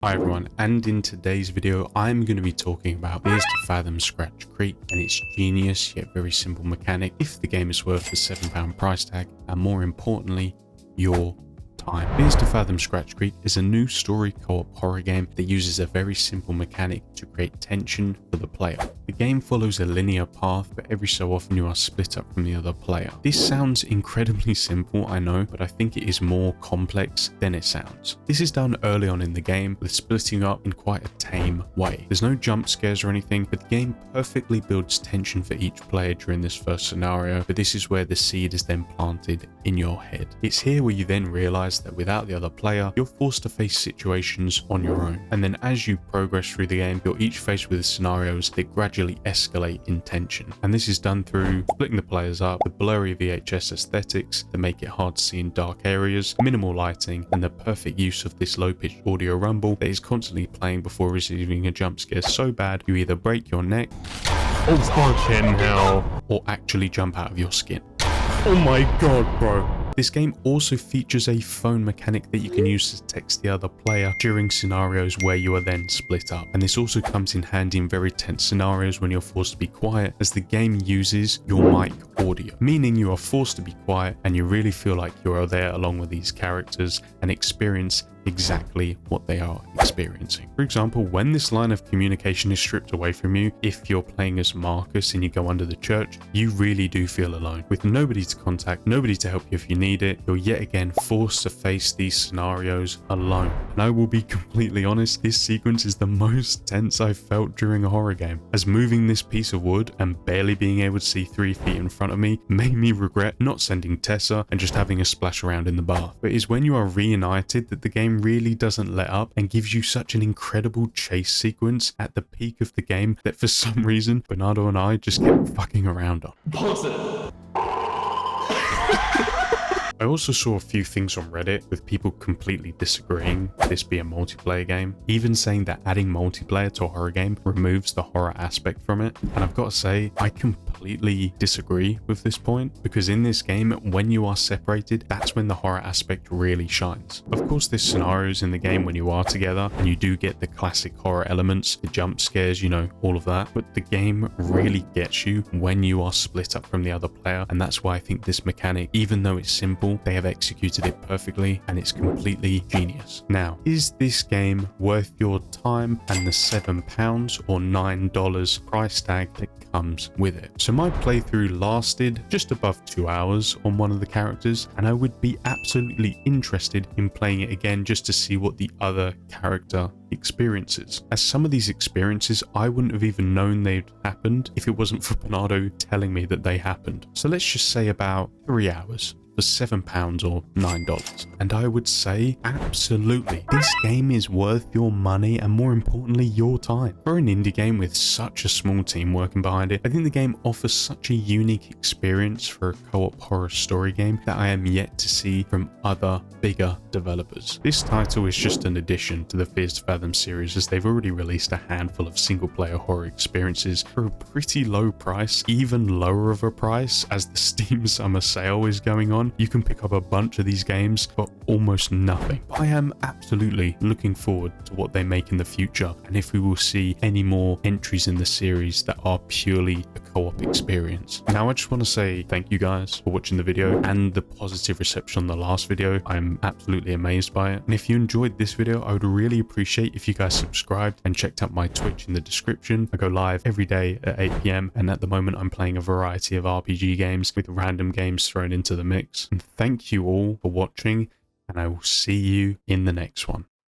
Hi everyone, and in today's video I'm going to be talking about Fears to Fathom Scratch Creek and its genius yet very simple mechanic, if the game is worth the £7 price tag, and more importantly, your time. Fears to Fathom Scratch Creek is a new story co-op horror game that uses a very simple mechanic to create tension for the player. The game follows a linear path, but every so often you are split up from the other player. This sounds incredibly simple, I know, but I think it is more complex than it sounds. This is done early on in the game, with splitting up in quite a tame way. There's no jump scares or anything, but the game perfectly builds tension for each player during this first scenario, but this is where the seed is then planted in your head. It's here where you then realize that without the other player, you're forced to face situations on your own. And then as you progress through the game, you're each faced with scenarios that gradually escalate in tension. And this is done through splitting the players up with blurry VHS aesthetics that make it hard to see in dark areas, minimal lighting, and the perfect use of this low-pitched audio rumble that is constantly playing before receiving a jump scare so bad you either break your neck, Oh fucking hell. or actually jump out of your skin. Oh my god, bro. This game also features a phone mechanic that you can use to text the other player during scenarios where you are then split up. And this also comes in handy in very tense scenarios when you're forced to be quiet, as the game uses your mic audio, meaning you are forced to be quiet and you really feel like you are there along with these characters and experience exactly what they are experiencing. For example, when this line of communication is stripped away from you, if you're playing as Marcus and you go under the church, you really do feel alone. With nobody to contact, nobody to help you if you need it, you're yet again forced to face these scenarios alone. And I will be completely honest, this sequence is the most tense I've felt during a horror game, as moving this piece of wood and barely being able to see 3 feet in front of me made me regret not sending Tessa and just having a splash around in the bath. But it's when you are reunited that the game really doesn't let up and gives you such an incredible chase sequence at the peak of the game that for some reason Bernardo and I just kept fucking around on. Pause it. I also saw a few things on Reddit with people completely disagreeing this be a multiplayer game, even saying that adding multiplayer to a horror game removes the horror aspect from it. And I've got to say, I completely disagree with this point, because in this game, when you are separated, that's when the horror aspect really shines. Of course, there's scenarios in the game when you are together and you do get the classic horror elements, the jump scares, you know, all of that, but the game really gets you when you are split up from the other player. And that's why I think this mechanic, even though it's simple, they have executed it perfectly and it's completely genius. Now, is this game worth your time and the £7 or $9 price tag that comes with it? So my playthrough lasted just above 2 hours on one of the characters, and I would be absolutely interested in playing it again just to see what the other character experiences, as some of these experiences I wouldn't have even known they'd happened if it wasn't for Bernardo telling me that they happened. So let's just say about 3 hours for £7 or $9, and I would say absolutely this game is worth your money and more importantly your time. For an indie game with such a small team working behind it, I think the game offers such a unique experience for a co-op horror story game that I am yet to see from other bigger developers. This title is just an addition to the Fears to Fathom series, as they've already released a handful of single player horror experiences for a pretty low price, even lower of a price as the Steam summer sale is going on. You can pick up a bunch of these games for almost nothing. I am absolutely looking forward to what they make in the future, and if we will see any more entries in the series that are purely a co-op experience. Now I just want to say thank you guys for watching the video and the positive reception on the last video. I'm absolutely amazed by it, and if you enjoyed this video, I would really appreciate if you guys subscribed and checked out my Twitch in the description. I go live every day at 8 PM, and at the moment I'm playing a variety of RPG games with random games thrown into the mix. And thank you all for watching, and I will see you in the next one.